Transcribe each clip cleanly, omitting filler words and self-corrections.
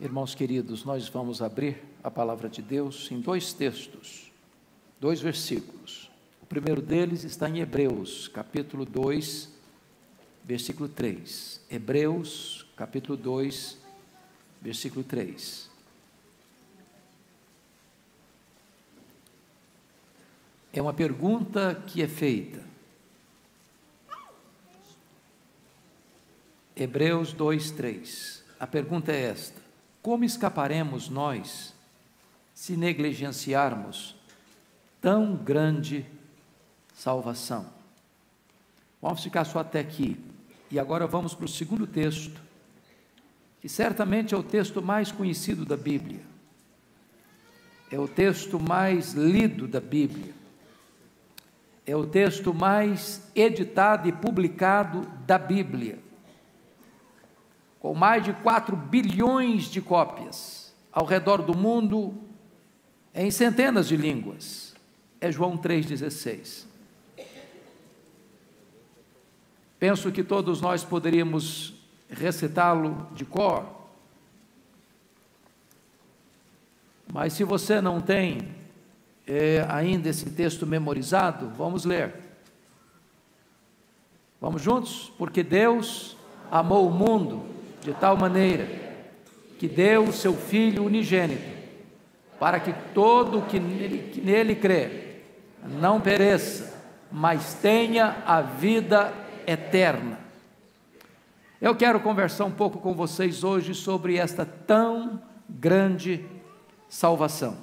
Irmãos queridos, nós vamos abrir a palavra de Deus em dois textos, dois versículos. O primeiro deles está em Hebreus, capítulo 2, versículo 3. Hebreus, capítulo 2, versículo 3. É uma pergunta que é feita. Hebreus 2, 3. A pergunta é esta: como escaparemos nós se negligenciarmos tão grande salvação? Vamos ficar só até aqui. E agora vamos para o segundo texto, que certamente é o texto mais conhecido da Bíblia. É o texto mais lido da Bíblia. É o texto mais editado e publicado da Bíblia, com mais de 4 bilhões de cópias ao redor do mundo, em centenas de línguas. É João 3,16. Penso que todos nós poderíamos recitá-lo de cor, mas se você não tem ainda esse texto memorizado, vamos ler. Vamos juntos? Porque Deus amou o mundo de tal maneira que deu o seu Filho unigênito, para que todo que nele crê não pereça, mas tenha a vida eterna. Eu quero conversar um pouco com vocês hoje sobre esta tão grande salvação.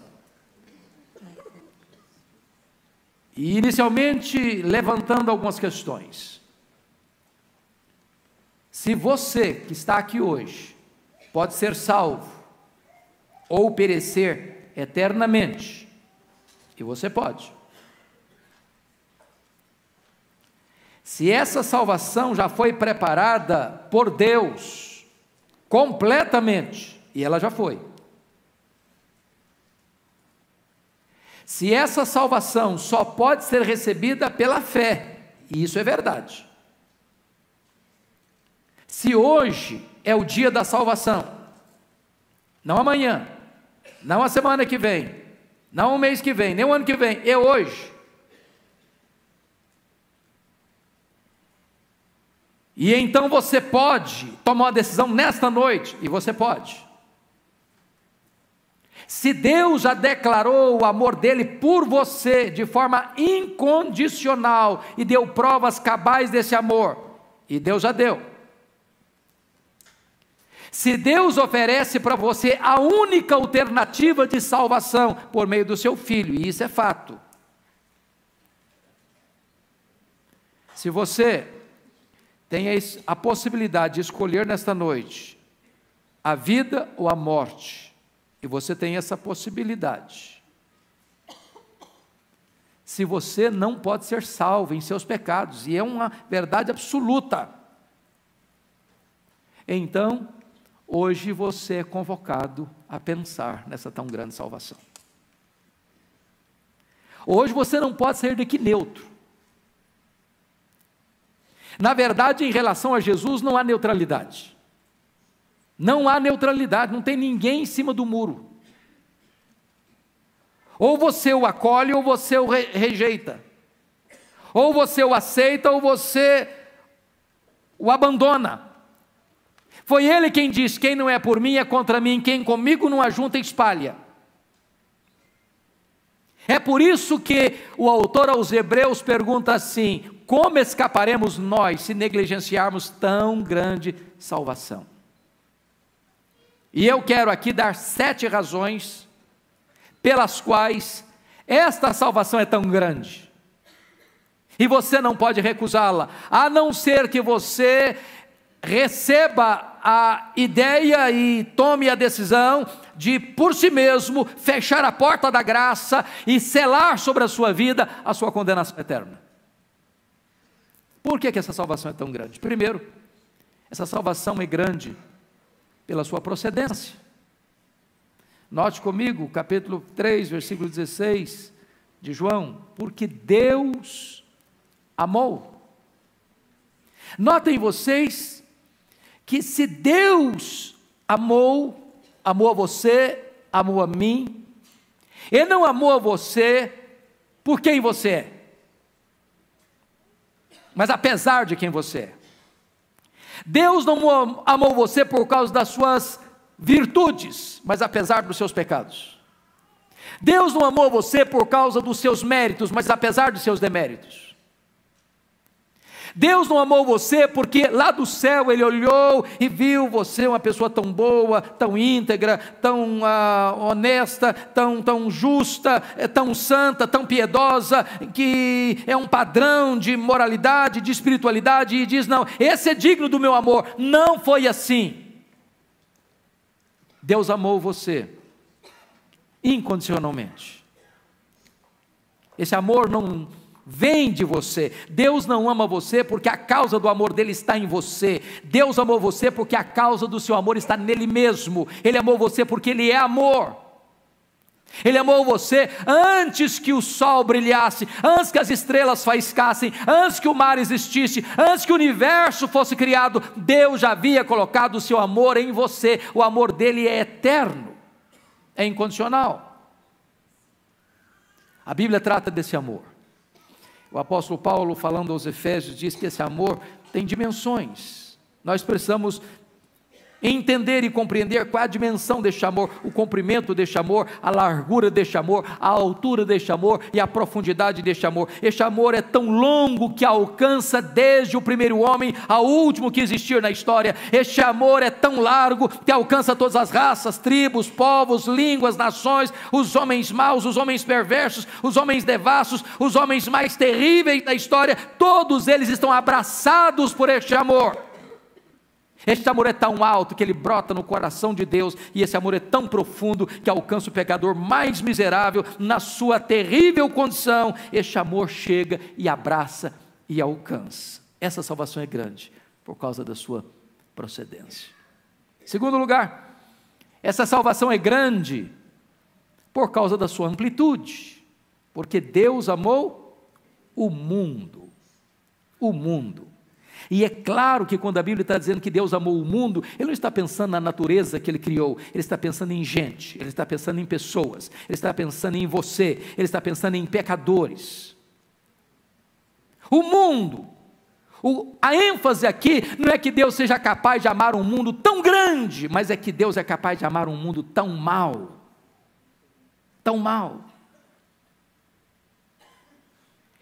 E inicialmente levantando algumas questões. Se você que está aqui hoje pode ser salvo ou perecer eternamente, e você pode. Se essa salvação já foi preparada por Deus completamente, e ela já foi. Se essa salvação só pode ser recebida pela fé, e isso é verdade. Se hoje é o dia da salvação, não amanhã, não a semana que vem, não o mês que vem, nem o ano que vem, é hoje. E então você pode tomar uma decisão nesta noite, e você pode. Se Deus já declarou o amor dele por você de forma incondicional e deu provas cabais desse amor, e Deus já deu. Se Deus oferece para você a única alternativa de salvação por meio do seu Filho, e isso é fato. Se você tem a possibilidade de escolher nesta noite a vida ou a morte, e você tem essa possibilidade, se você não pode ser salvo em seus pecados, e é uma verdade absoluta, então, hoje você é convocado a pensar nessa tão grande salvação. Hoje você não pode sair daqui neutro. Na verdade, em relação a Jesus, não há neutralidade. Não há neutralidade, não tem ninguém em cima do muro. Ou você o acolhe, ou você o rejeita. Ou você o aceita, ou você o abandona. Foi ele quem disse: quem não é por mim é contra mim, quem comigo não ajunta espalha. É por isso que o autor aos Hebreus pergunta assim: como escaparemos nós se negligenciarmos tão grande salvação? E eu quero aqui dar 7 razões pelas quais esta salvação é tão grande, e você não pode recusá-la, a não ser que você receba a ideia e tome a decisão de, por si mesmo, fechar a porta da graça e selar sobre a sua vida a sua condenação eterna. Por que essa salvação é tão grande? Primeiro, essa salvação é grande pela sua procedência. Note comigo, capítulo 3, versículo 16 de João: porque Deus amou. Notem vocês que se Deus amou, amou a você, amou a mim. Ele não amou a você por quem você é, mas apesar de quem você é. Deus não amou você por causa das suas virtudes, mas apesar dos seus pecados. Deus não amou você por causa dos seus méritos, mas apesar dos seus deméritos. Deus não amou você porque lá do céu Ele olhou e viu você uma pessoa tão boa, tão íntegra, tão honesta, tão justa, tão santa, tão piedosa, que é um padrão de moralidade, de espiritualidade, e diz: não, esse é digno do meu amor. Não foi assim. Deus amou você incondicionalmente. Esse amor não vem de você. Deus não ama você porque a causa do amor dele está em você. Deus amou você porque a causa do seu amor está nele mesmo. Ele amou você porque ele é amor. Ele amou você antes que o sol brilhasse, antes que as estrelas faiscassem, antes que o mar existisse, antes que o universo fosse criado. Deus já havia colocado o seu amor em você. O amor dele é eterno, é incondicional. A Bíblia trata desse amor. O apóstolo Paulo, falando aos Efésios, diz que esse amor tem dimensões. Nós precisamos entender e compreender qual é a dimensão deste amor, o comprimento deste amor, a largura deste amor, a altura deste amor e a profundidade deste amor. Este amor é tão longo que alcança desde o primeiro homem ao último que existir na história. Este amor é tão largo que alcança todas as raças, tribos, povos, línguas, nações, os homens maus, os homens perversos, os homens devassos, os homens mais terríveis da história. Todos eles estão abraçados por este amor. Este amor é tão alto que ele brota no coração de Deus, e esse amor é tão profundo que alcança o pecador mais miserável na sua terrível condição. Este amor chega e abraça e alcança. Essa salvação é grande por causa da sua procedência. Segundo lugar, essa salvação é grande por causa da sua amplitude, porque Deus amou o mundo. O mundo. E é claro que quando a Bíblia está dizendo que Deus amou o mundo, Ele não está pensando na natureza que Ele criou, Ele está pensando em gente, Ele está pensando em pessoas, Ele está pensando em você, Ele está pensando em pecadores. O mundo, a ênfase aqui não é que Deus seja capaz de amar um mundo tão grande, mas é que Deus é capaz de amar um mundo tão mau, tão mau.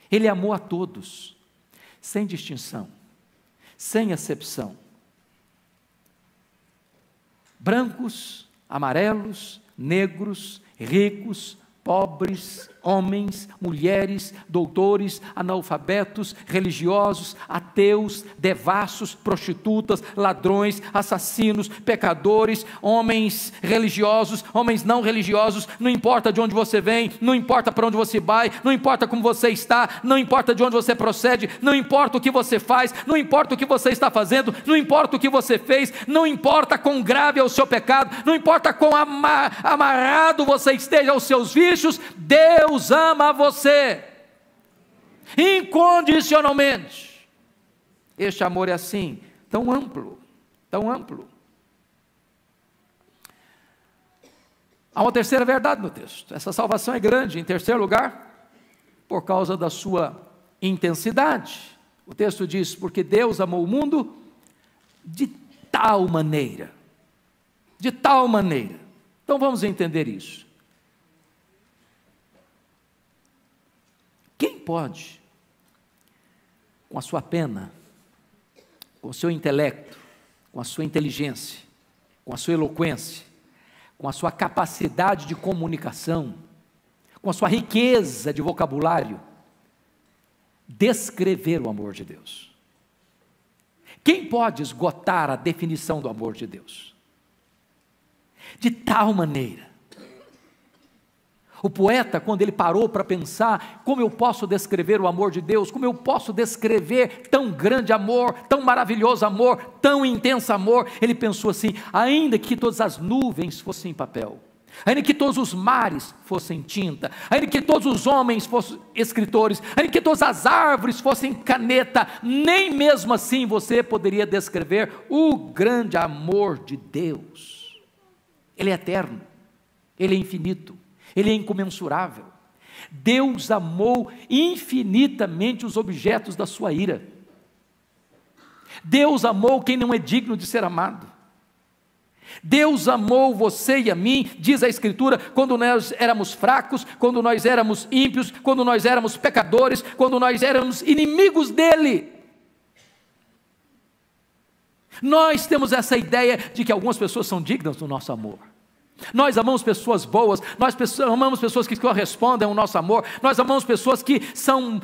Ele amou a todos, sem distinção, sem acepção, brancos, amarelos, negros, ricos, pobres, homens, mulheres, doutores, analfabetos, religiosos, ateus, devassos, prostitutas, ladrões, assassinos, pecadores, homens religiosos, homens não religiosos. Não importa de onde você vem, não importa para onde você vai, não importa como você está, não importa de onde você procede, não importa o que você faz, não importa o que você está fazendo, não importa o que você fez, não importa quão grave é o seu pecado, não importa quão amarrado você esteja aos seus vícios. Deus ama você incondicionalmente. Este amor é assim, tão amplo, tão amplo. Há uma terceira verdade no texto. Essa salvação é grande, em terceiro lugar, por causa da sua intensidade. O texto diz: porque Deus amou o mundo de tal maneira. De tal maneira. Então vamos entender isso. Quem pode, com a sua pena, com o seu intelecto, com a sua inteligência, com a sua eloquência, com a sua capacidade de comunicação, com a sua riqueza de vocabulário, descrever o amor de Deus? Quem pode esgotar a definição do amor de Deus? De tal maneira. O poeta, quando ele parou para pensar, como eu posso descrever o amor de Deus, como eu posso descrever tão grande amor, tão maravilhoso amor, tão intenso amor, ele pensou assim: ainda que todas as nuvens fossem papel, ainda que todos os mares fossem tinta, ainda que todos os homens fossem escritores, ainda que todas as árvores fossem caneta, nem mesmo assim você poderia descrever o grande amor de Deus. Ele é eterno, Ele é infinito, Ele é incomensurável. Deus amou infinitamente os objetos da sua ira. Deus amou quem não é digno de ser amado. Deus amou você e a mim, diz a Escritura, quando nós éramos fracos, quando nós éramos ímpios, quando nós éramos pecadores, quando nós éramos inimigos dEle. Nós temos essa ideia de que algumas pessoas são dignas do nosso amor. Nós amamos pessoas boas, amamos pessoas que correspondem ao nosso amor, nós amamos pessoas que são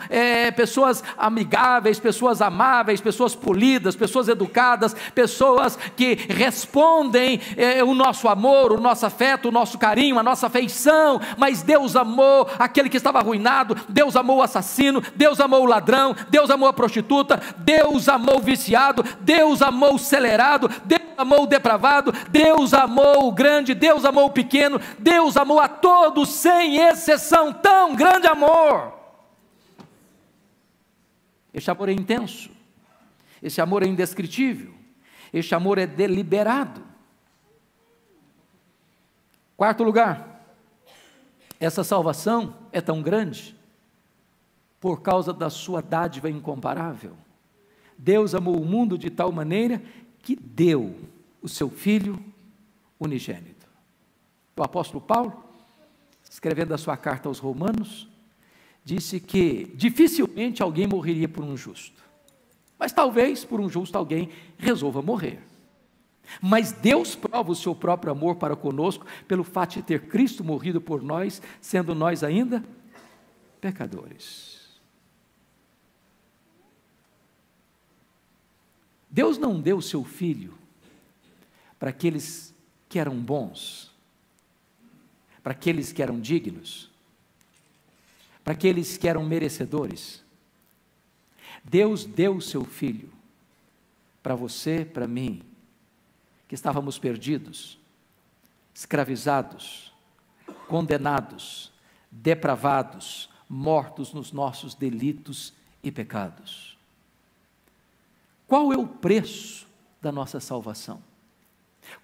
pessoas amigáveis, pessoas amáveis, pessoas polidas, pessoas educadas, pessoas que respondem o nosso amor, o nosso afeto, o nosso carinho, a nossa afeição. Mas Deus amou aquele que estava arruinado, Deus amou o assassino, Deus amou o ladrão, Deus amou a prostituta, Deus amou o viciado, Deus amou o acelerado, Deus amou o depravado, Deus amou o grande, Deus amou o pequeno, Deus amou a todos sem exceção. Tão grande amor. Este amor é intenso, esse amor é indescritível, este amor é deliberado. Quarto lugar, essa salvação é tão grande por causa da sua dádiva incomparável. Deus amou o mundo de tal maneira que deu o seu Filho unigênito. O apóstolo Paulo, escrevendo a sua carta aos Romanos, disse que dificilmente alguém morreria por um justo, mas talvez por um justo alguém resolva morrer. Mas Deus prova o seu próprio amor para conosco pelo fato de ter Cristo morrido por nós, sendo nós ainda pecadores. Deus não deu o seu Filho para aqueles que eram bons, para aqueles que eram dignos, para aqueles que eram merecedores. Deus deu o seu Filho para você, para mim, que estávamos perdidos, escravizados, condenados, depravados, mortos nos nossos delitos e pecados. Qual é o preço da nossa salvação?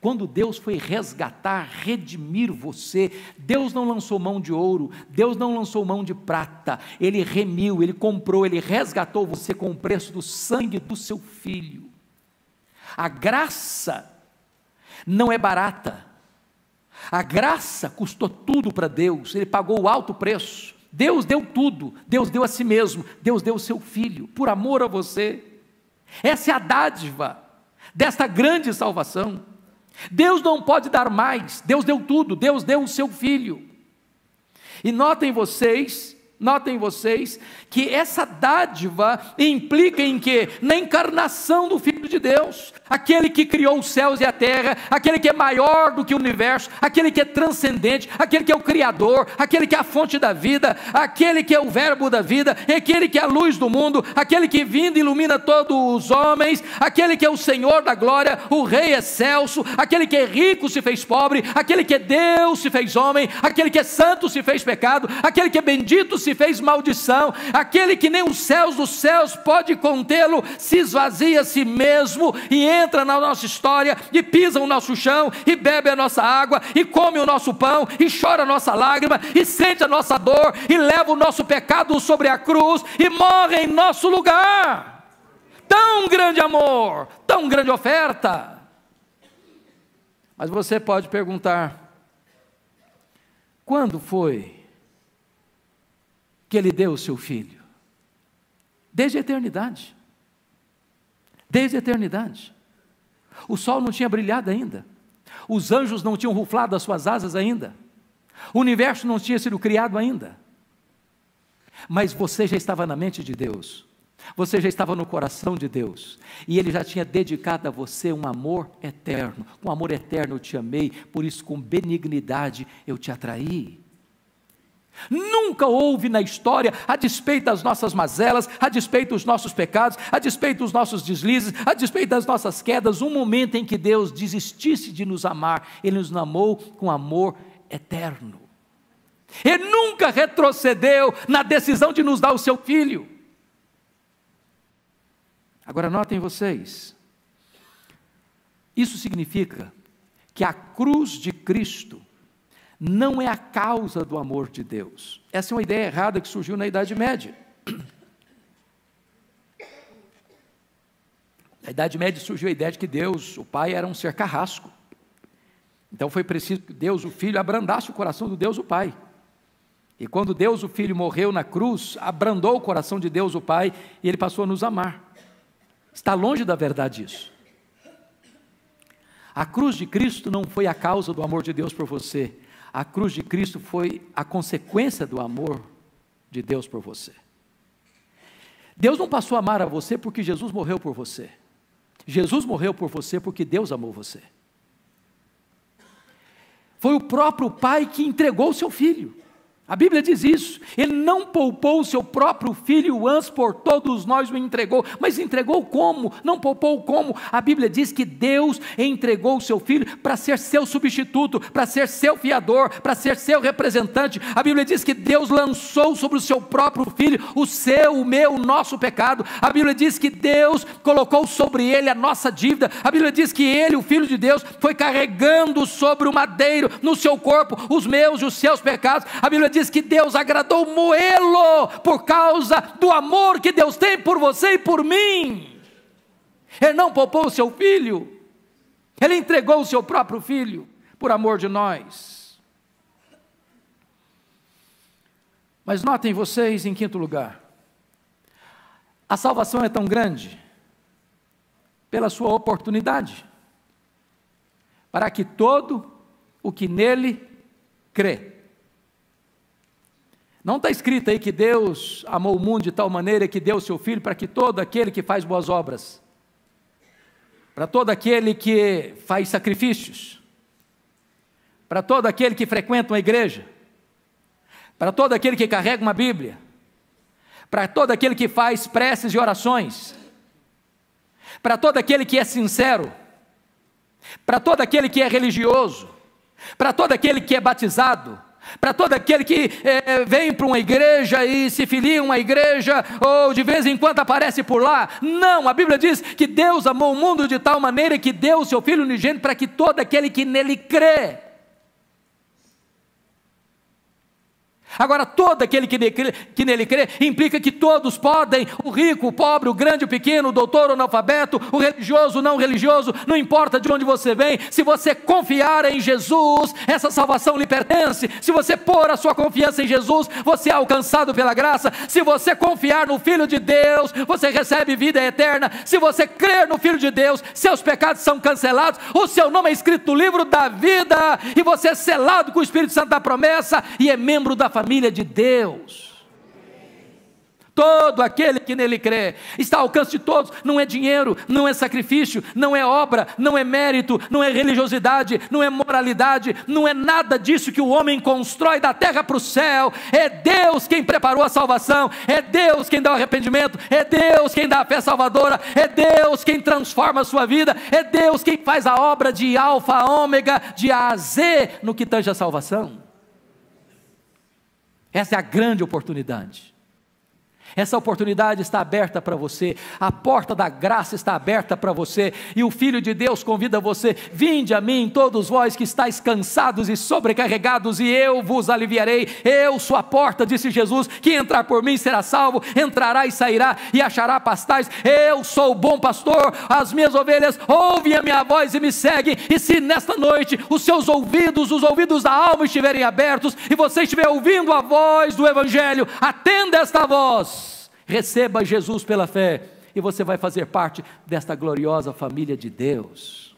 Quando Deus foi resgatar, redimir você, Deus não lançou mão de ouro, Deus não lançou mão de prata, Ele remiu, Ele comprou, Ele resgatou você com o preço do sangue do seu Filho. A graça não é barata, a graça custou tudo para Deus, Ele pagou o alto preço, Deus deu tudo, Deus deu a si mesmo, Deus deu o seu Filho, por amor a você. Essa é a dádiva desta grande salvação. Deus não pode dar mais, Deus deu tudo, Deus deu o seu Filho. E notem vocês que essa dádiva implica em quê? Na encarnação do Filho de Deus, aquele que criou os céus e a terra, aquele que é maior do que o universo, aquele que é transcendente, aquele que é o Criador, aquele que é a fonte da vida, aquele que é o verbo da vida, aquele que é a luz do mundo, aquele que vindo ilumina todos os homens, aquele que é o Senhor da glória, o Rei excelso, aquele que é rico se fez pobre, aquele que é Deus se fez homem, aquele que é santo se fez pecado, aquele que é bendito se fez maldição, aquele que nem os céus dos céus pode contê-lo, se esvazia a si mesmo e entra na nossa história e pisa o nosso chão e bebe a nossa água e come o nosso pão e chora a nossa lágrima e sente a nossa dor e leva o nosso pecado sobre a cruz e morre em nosso lugar. Tão grande amor, tão grande oferta. Mas você pode perguntar: quando foi que Ele deu o seu Filho? Desde a eternidade. Desde a eternidade. O sol não tinha brilhado ainda, os anjos não tinham ruflado as suas asas ainda, o universo não tinha sido criado ainda, mas você já estava na mente de Deus, você já estava no coração de Deus, e Ele já tinha dedicado a você um amor eterno. Com amor eterno eu te amei, por isso com benignidade eu te atraí. Nunca houve na história, a despeito das nossas mazelas, a despeito dos nossos pecados, a despeito dos nossos deslizes, a despeito das nossas quedas, um momento em que Deus desistisse de nos amar. Ele nos amou com amor eterno. Ele nunca retrocedeu na decisão de nos dar o seu Filho. Agora notem vocês, isso significa que a cruz de Cristo não é a causa do amor de Deus. Essa é uma ideia errada que surgiu na Idade Média. Na Idade Média surgiu a ideia de que Deus, o Pai, era um ser carrasco. Então foi preciso que Deus, o Filho, abrandasse o coração do Deus, o Pai. E quando Deus, o Filho, morreu na cruz, abrandou o coração de Deus, o Pai, e Ele passou a nos amar. Está longe da verdade isso. A cruz de Cristo não foi a causa do amor de Deus por você. A cruz de Cristo foi a consequência do amor de Deus por você. Deus não passou a amar a você porque Jesus morreu por você. Jesus morreu por você porque Deus amou você. Foi o próprio Pai que entregou o seu Filho. A Bíblia diz isso. Ele não poupou o seu próprio Filho, antes por todos nós o entregou. Mas entregou como? Não poupou como? A Bíblia diz que Deus entregou o seu Filho para ser seu substituto, para ser seu fiador, para ser seu representante. A Bíblia diz que Deus lançou sobre o seu próprio Filho o seu, o meu, o nosso pecado. A Bíblia diz que Deus colocou sobre ele a nossa dívida. A Bíblia diz que ele, o Filho de Deus, foi carregando sobre o madeiro, no seu corpo, os meus e os seus pecados. A Bíblia diz que Deus agradou moê-lo por causa do amor que Deus tem por você e por mim. Ele não poupou o seu Filho, Ele entregou o seu próprio Filho por amor de nós. Mas notem vocês, em quinto lugar, a salvação é tão grande pela sua oportunidade, para que todo o que nele crê. Não está escrito aí que Deus amou o mundo de tal maneira que deu o seu Filho para que todo aquele que faz boas obras, para todo aquele que faz sacrifícios, para todo aquele que frequenta uma igreja, para todo aquele que carrega uma Bíblia, para todo aquele que faz preces e orações, para todo aquele que é sincero, para todo aquele que é religioso, para todo aquele que é batizado, para todo aquele que vem para uma igreja e se filia a uma igreja, ou de vez em quando aparece por lá. Não, a Bíblia diz que Deus amou o mundo de tal maneira que deu o seu Filho unigênito para que todo aquele que nele crê. Agora, todo aquele que nele crê, implica que todos podem, o rico, o pobre, o grande, o pequeno, o doutor, o analfabeto, o religioso, o não religioso, não importa de onde você vem, se você confiar em Jesus, essa salvação lhe pertence. Se você pôr a sua confiança em Jesus, você é alcançado pela graça. Se você confiar no Filho de Deus, você recebe vida eterna. Se você crer no Filho de Deus, seus pecados são cancelados, o seu nome é escrito no livro da vida, e você é selado com o Espírito Santo da promessa, e é membro da família de Deus. Todo aquele que nele crê está ao alcance de todos. Não é dinheiro, não é sacrifício, não é obra, não é mérito, não é religiosidade, não é moralidade, não é nada disso que o homem constrói da terra para o céu. É Deus quem preparou a salvação, é Deus quem dá o arrependimento, é Deus quem dá a fé salvadora, é Deus quem transforma a sua vida, é Deus quem faz a obra de alfa a ômega, de A a Z, no que tange a salvação. Essa é a grande oportunidade. Essa oportunidade está aberta para você, a porta da graça está aberta para você, e o Filho de Deus convida você: vinde a mim todos vós que estáis cansados e sobrecarregados, e eu vos aliviarei. Eu sou a porta, disse Jesus, que entrar por mim será salvo, entrará e sairá e achará pastais. Eu sou o bom pastor, as minhas ovelhas ouvem a minha voz e me seguem. E se nesta noite os seus ouvidos, os ouvidos da alma estiverem abertos, e você estiver ouvindo a voz do Evangelho, atenda esta voz, receba Jesus pela fé, e você vai fazer parte desta gloriosa família de Deus.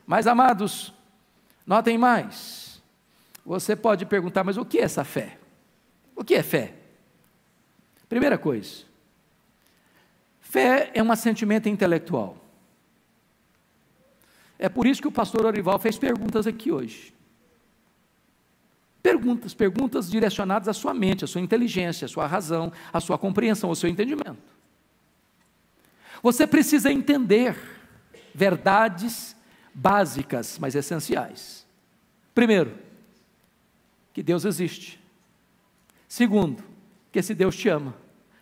Mas, amados, notem mais. Você pode perguntar: mas o que é essa fé? O que é fé? Primeira coisa, fé é um assentimento intelectual. É por isso que o pastor Orival fez perguntas aqui hoje. Perguntas direcionadas à sua mente, à sua inteligência, à sua razão, à sua compreensão, ao seu entendimento. Você precisa entender verdades básicas, mas essenciais. Primeiro, que Deus existe. Segundo, que esse Deus te ama.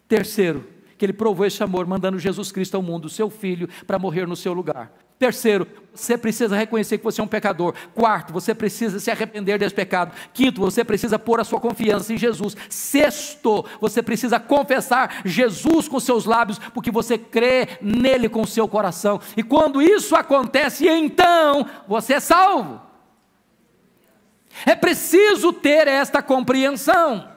Terceiro, que Ele provou esse amor mandando Jesus Cristo ao mundo, seu Filho, para morrer no seu lugar. Terceiro, você precisa reconhecer que você é um pecador. Quarto, você precisa se arrepender desse pecado. Quinto, você precisa pôr a sua confiança em Jesus. Sexto, você precisa confessar Jesus com seus lábios, porque você crê nele com o seu coração. E quando isso acontece, então você é salvo. É preciso ter esta compreensão.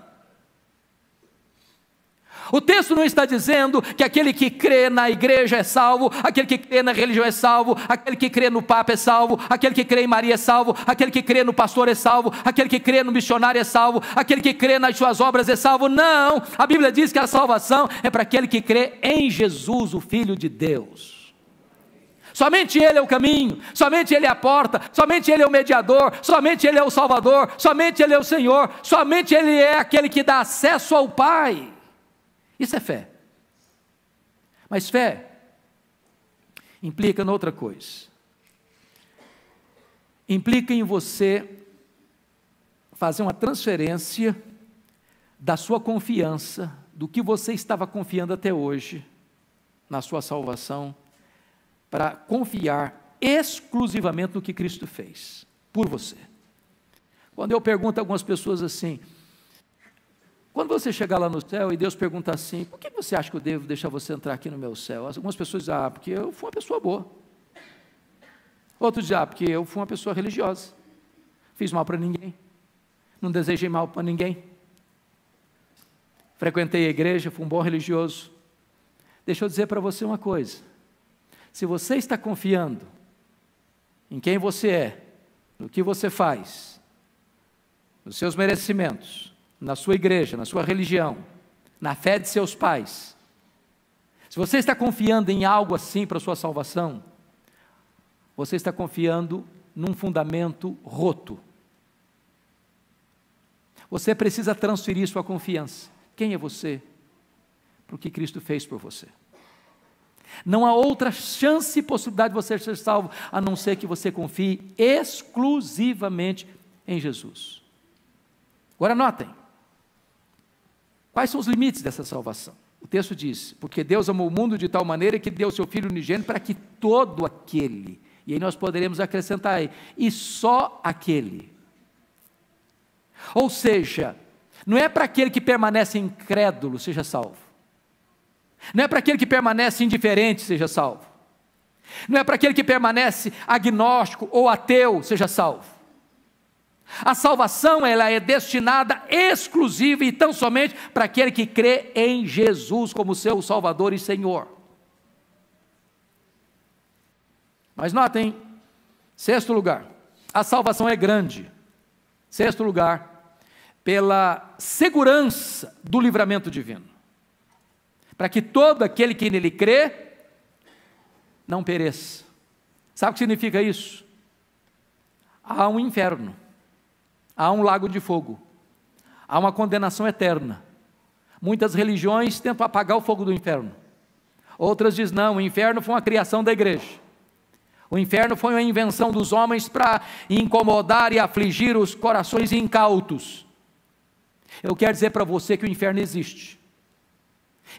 O texto não está dizendo que aquele que crê na igreja é salvo, aquele que crê na religião é salvo, aquele que crê no Papa é salvo, aquele que crê em Maria é salvo, aquele que crê no pastor é salvo, aquele que crê no missionário é salvo, aquele que crê nas suas obras é salvo. Não, a Bíblia diz que a salvação é para aquele que crê em Jesus, o Filho de Deus. Somente Ele é o caminho, somente Ele é a porta, somente Ele é o mediador, somente Ele é o Salvador, somente Ele é o Senhor, somente Ele é aquele que dá acesso ao Pai. Isso é fé. Mas fé implica em outra coisa. Implica em você fazer uma transferência da sua confiança, do que você estava confiando até hoje, na sua salvação, para confiar exclusivamente no que Cristo fez, por você. Quando eu pergunto a algumas pessoas assim, quando você chegar lá no céu e Deus pergunta assim, por que você acha que eu devo deixar você entrar aqui no meu céu? Algumas pessoas dizem, porque eu fui uma pessoa boa. Outros dizem, porque eu fui uma pessoa religiosa. Fiz mal para ninguém. Não desejei mal para ninguém. Frequentei a igreja, fui um bom religioso. Deixa eu dizer para você uma coisa. Se você está confiando em quem você é, no que você faz, nos seus merecimentos, na sua igreja, na sua religião, na fé de seus pais, se você está confiando em algo assim para a sua salvação, você está confiando num fundamento roto. Você precisa transferir sua confiança. Quem é você? Para o que Cristo fez por você. Não há outra chance e possibilidade de você ser salvo, a não ser que você confie exclusivamente em Jesus. Agora notem, quais são os limites dessa salvação? O texto diz, porque Deus amou o mundo de tal maneira que deu o seu Filho unigênito para que todo aquele, e aí nós poderemos acrescentar aí, e só aquele. Ou seja, não é para aquele que permanece incrédulo, seja salvo. Não é para aquele que permanece indiferente, seja salvo. Não é para aquele que permanece agnóstico ou ateu, seja salvo. A salvação, ela é destinada exclusiva e tão somente para aquele que crê em Jesus como seu Salvador e Senhor. Mas notem, sexto lugar, a salvação é grande. Sexto lugar, pela segurança do livramento divino. Para que todo aquele que nele crê, não pereça. Sabe o que significa isso? Há um inferno. Há um lago de fogo, há uma condenação eterna. Muitas religiões tentam apagar o fogo do inferno. Outras dizem, não, o inferno foi uma criação da igreja. O inferno foi uma invenção dos homens para incomodar e afligir os corações incautos. Eu quero dizer para você que o inferno existe.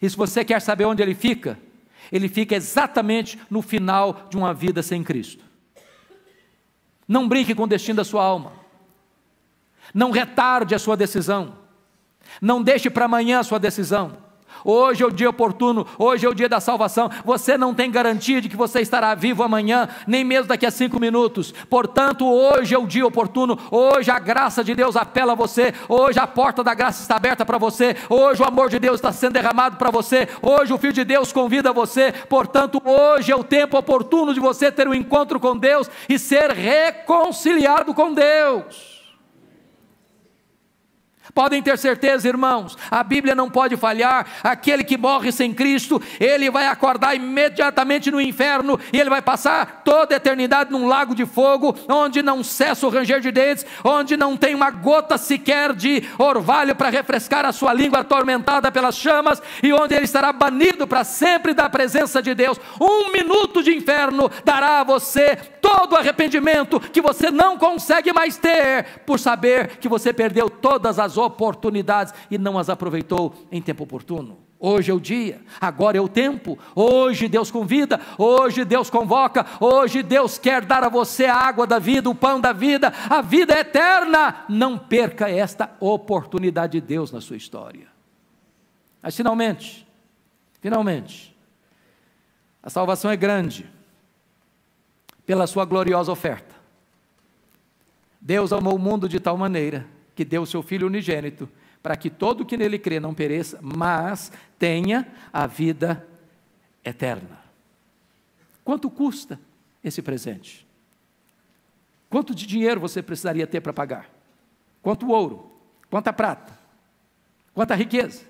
E se você quer saber onde ele fica exatamente no final de uma vida sem Cristo. Não brinque com o destino da sua alma. Não retarde a sua decisão. Não deixe para amanhã a sua decisão. Hoje é o dia oportuno, hoje é o dia da salvação. Você não tem garantia de que você estará vivo amanhã, nem mesmo daqui a 5 minutos. Portanto, hoje é o dia oportuno. Hoje a graça de Deus apela a você. Hoje a porta da graça está aberta para você. Hoje o amor de Deus está sendo derramado para você. Hoje o Filho de Deus convida você. Portanto, hoje é o tempo oportuno de você ter um encontro com Deus e ser reconciliado com Deus. Podem ter certeza, irmãos, a Bíblia não pode falhar. Aquele que morre sem Cristo, ele vai acordar imediatamente no inferno, e ele vai passar toda a eternidade num lago de fogo, onde não cessa o ranger de dentes, onde não tem uma gota sequer de orvalho para refrescar a sua língua atormentada pelas chamas, e onde ele estará banido para sempre da presença de Deus. 1 minuto de inferno dará a você todo o arrependimento que você não consegue mais ter, por saber que você perdeu todas as oportunidades e não as aproveitou em tempo oportuno. Hoje é o dia, agora é o tempo, hoje Deus convida, hoje Deus convoca, hoje Deus quer dar a você a água da vida, o pão da vida, a vida eterna. Não perca esta oportunidade de Deus na sua história. Mas finalmente, a salvação é grande, pela sua gloriosa oferta. Deus amou o mundo de tal maneira, que deu o seu Filho unigênito, para que todo que nele crê não pereça, mas tenha a vida eterna. Quanto custa esse presente? Quanto de dinheiro você precisaria ter para pagar? Quanto ouro? Quanta prata? Quanta riqueza?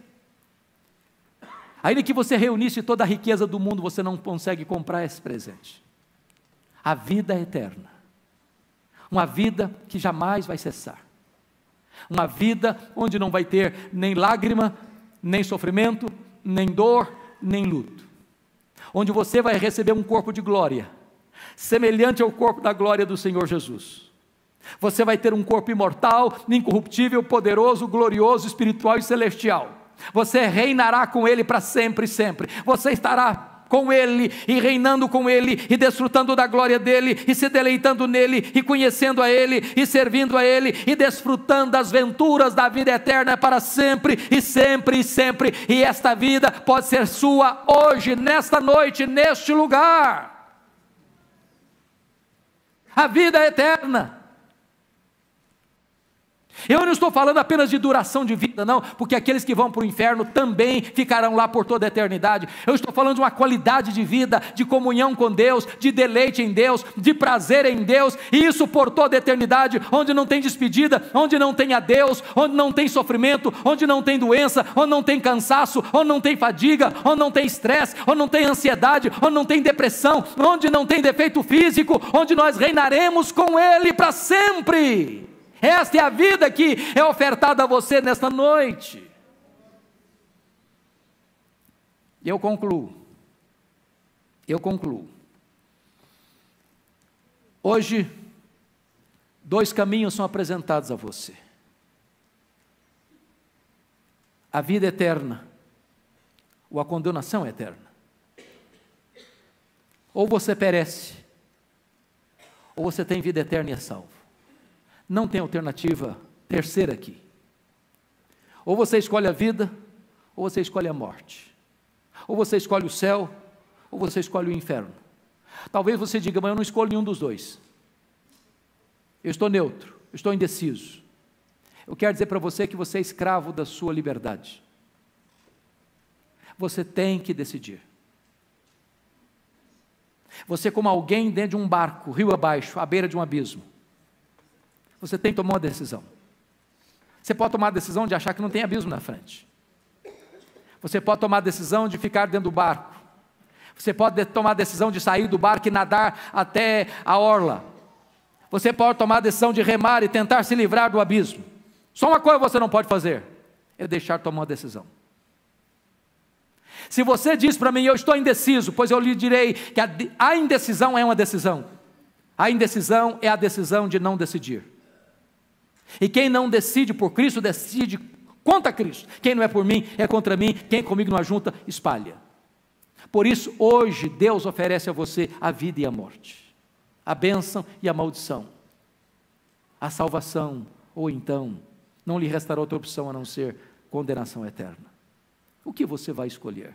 Ainda que você reunisse toda a riqueza do mundo, você não consegue comprar esse presente. A vida eterna. Uma vida que jamais vai cessar. Uma vida onde não vai ter nem lágrima, nem sofrimento, nem dor, nem luto. Onde você vai receber um corpo de glória, semelhante ao corpo da glória do Senhor Jesus. Você vai ter um corpo imortal, incorruptível, poderoso, glorioso, espiritual e celestial. Você reinará com Ele para sempre e sempre. Você estará com Ele, e reinando com Ele, e desfrutando da glória dEle, e se deleitando nele, e conhecendo a Ele, e servindo a Ele, e desfrutando das venturas da vida eterna para sempre, e sempre, e sempre. E esta vida pode ser sua hoje, nesta noite, neste lugar. A vida eterna. Eu não estou falando apenas de duração de vida, não, porque aqueles que vão para o inferno também ficarão lá por toda a eternidade. Eu estou falando de uma qualidade de vida, de comunhão com Deus, de deleite em Deus, de prazer em Deus, e isso por toda a eternidade, onde não tem despedida, onde não tem adeus, onde não tem sofrimento, onde não tem doença, onde não tem cansaço, onde não tem fadiga, onde não tem estresse, onde não tem ansiedade, onde não tem depressão, onde não tem defeito físico, onde nós reinaremos com Ele para sempre. Esta é a vida que é ofertada a você nesta noite. Eu concluo. Hoje, 2 caminhos são apresentados a você: a vida eterna ou a condenação eterna. Ou você perece, ou você tem vida eterna e é salvo. Não tem alternativa terceira aqui. Ou você escolhe a vida, ou você escolhe a morte. Ou você escolhe o céu, ou você escolhe o inferno. Talvez você diga, mas eu não escolho nenhum dos dois. Eu estou neutro, eu estou indeciso. Eu quero dizer para você que você é escravo da sua liberdade. Você tem que decidir. Você, como alguém dentro de um barco, rio abaixo, à beira de um abismo, você tem que tomar uma decisão. Você pode tomar a decisão de achar que não tem abismo na frente. Você pode tomar a decisão de ficar dentro do barco. Você pode tomar a decisão de sair do barco e nadar até a orla. Você pode tomar a decisão de remar e tentar se livrar do abismo. Só uma coisa você não pode fazer, é deixar de tomar uma decisão. Se você diz para mim, eu estou indeciso, pois eu lhe direi que a indecisão é uma decisão. A indecisão é a decisão de não decidir. E quem não decide por Cristo, decide contra Cristo. Quem não é por mim, é contra mim. Quem comigo não ajunta, espalha. Por isso, hoje, Deus oferece a você a vida e a morte, a bênção e a maldição, a salvação, ou então, não lhe restará outra opção a não ser condenação eterna. O que você vai escolher?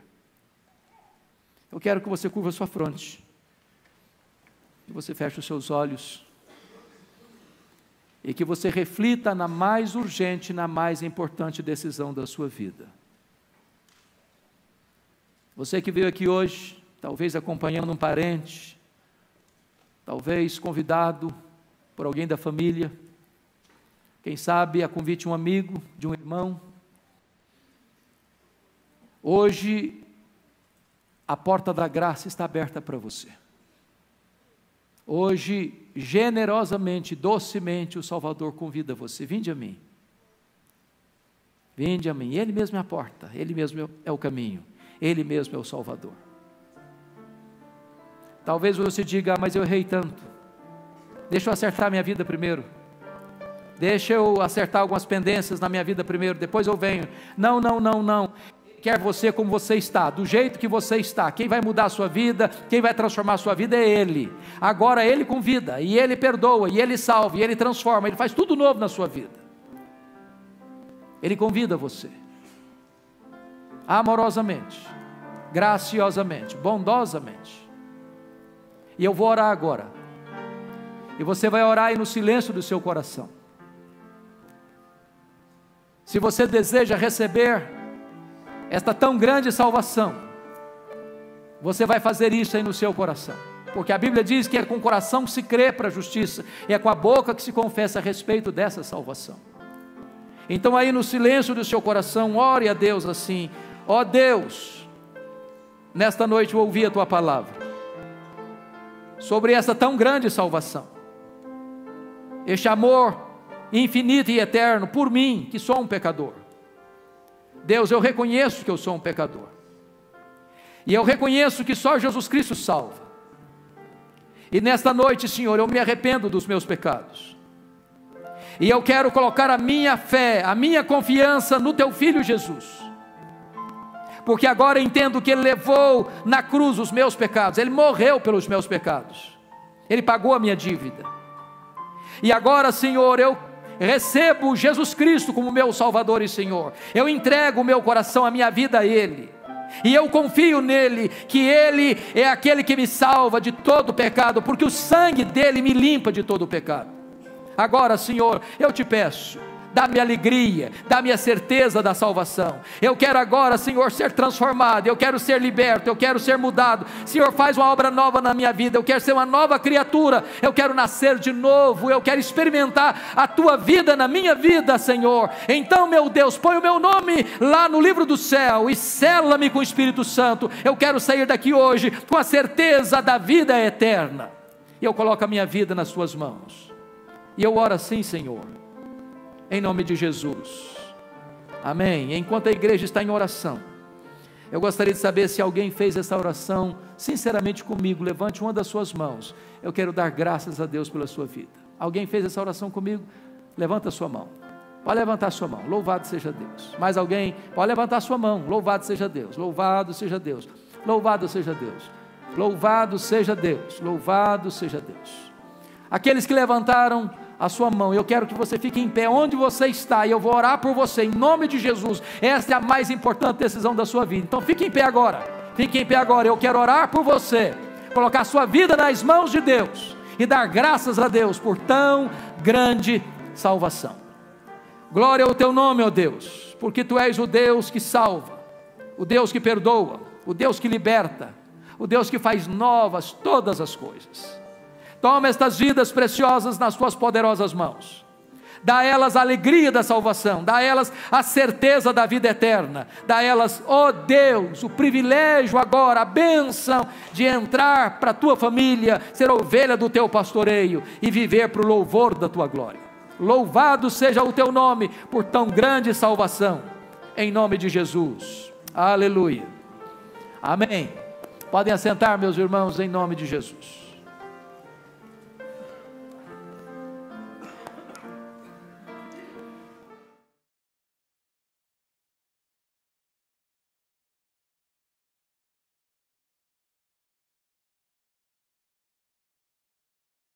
Eu quero que você curva a sua fronte, que você feche os seus olhos, e que você reflita na mais urgente, na mais importante decisão da sua vida. Você que veio aqui hoje, talvez acompanhando um parente, talvez convidado por alguém da família, quem sabe a convite de um amigo, de um irmão. Hoje, a porta da graça está aberta para você. Hoje, generosamente, docemente, o Salvador convida você: vinde a mim. Vinde a mim. Ele mesmo é a porta, Ele mesmo é o caminho, Ele mesmo é o Salvador. Talvez você diga, mas eu errei tanto, deixa eu acertar minha vida primeiro, deixa eu acertar algumas pendências na minha vida primeiro, depois eu venho. Não, quer você como você está, do jeito que você está. Quem vai mudar a sua vida, quem vai transformar a sua vida é Ele. Agora Ele convida, e Ele perdoa, e Ele salva, e Ele transforma, Ele faz tudo novo na sua vida. Ele convida você, amorosamente, graciosamente, bondosamente. E eu vou orar agora, e você vai orar aí no silêncio do seu coração. Se você deseja receber esta tão grande salvação, você vai fazer isso aí no seu coração, porque a Bíblia diz que é com o coração que se crê para a justiça, e é com a boca que se confessa a respeito dessa salvação. Então aí no silêncio do seu coração, ore a Deus assim: ó Deus, nesta noite eu ouvi a Tua palavra, sobre essa tão grande salvação, este amor infinito e eterno por mim, que sou um pecador. Deus, eu reconheço que eu sou um pecador, e eu reconheço que só Jesus Cristo salva, e nesta noite, Senhor, eu me arrependo dos meus pecados, e eu quero colocar a minha fé, a minha confiança no Teu Filho Jesus, porque agora entendo que Ele levou na cruz os meus pecados, Ele morreu pelos meus pecados, Ele pagou a minha dívida, e agora, Senhor, eu recebo Jesus Cristo como meu Salvador e Senhor. Eu entrego o meu coração, a minha vida a Ele, e eu confio nele, que Ele é aquele que me salva de todo pecado, porque o sangue dele me limpa de todo pecado. Agora, Senhor, eu te peço, dá-me alegria, dá-me a certeza da salvação. Eu quero agora, Senhor, ser transformado, eu quero ser liberto, eu quero ser mudado. Senhor, faz uma obra nova na minha vida, eu quero ser uma nova criatura, eu quero nascer de novo, eu quero experimentar a Tua vida na minha vida, Senhor. Então, meu Deus, põe o meu nome lá no livro do céu e sela-me com o Espírito Santo. Eu quero sair daqui hoje com a certeza da vida eterna, e eu coloco a minha vida nas Suas mãos, e eu oro assim, Senhor, em nome de Jesus, amém. Enquanto a igreja está em oração, eu gostaria de saber se alguém fez essa oração sinceramente comigo. Levante uma das suas mãos. Eu quero dar graças a Deus pela sua vida. Alguém fez essa oração comigo? Levanta a sua mão. Pode levantar a sua mão. Louvado seja Deus. Mais alguém? Pode levantar a sua mão. Louvado seja Deus. Louvado seja Deus. Louvado seja Deus. Louvado seja Deus. Louvado seja Deus. Aqueles que levantaram a sua mão, eu quero que você fique em pé onde você está, e eu vou orar por você, em nome de Jesus. Esta é a mais importante decisão da sua vida, então fique em pé agora, fique em pé agora. Eu quero orar por você, colocar a sua vida nas mãos de Deus, e dar graças a Deus por tão grande salvação. Glória ao Teu nome, ó Deus, porque Tu és o Deus que salva, o Deus que perdoa, o Deus que liberta, o Deus que faz novas todas as coisas. Toma estas vidas preciosas nas Tuas poderosas mãos, dá a elas a alegria da salvação, dá a elas a certeza da vida eterna, dá a elas, ó Deus, o privilégio agora, a bênção de entrar para a Tua família, ser ovelha do Teu pastoreio e viver para o louvor da Tua glória. Louvado seja o Teu nome por tão grande salvação, em nome de Jesus, aleluia, amém. Podem assentar, meus irmãos, em nome de Jesus.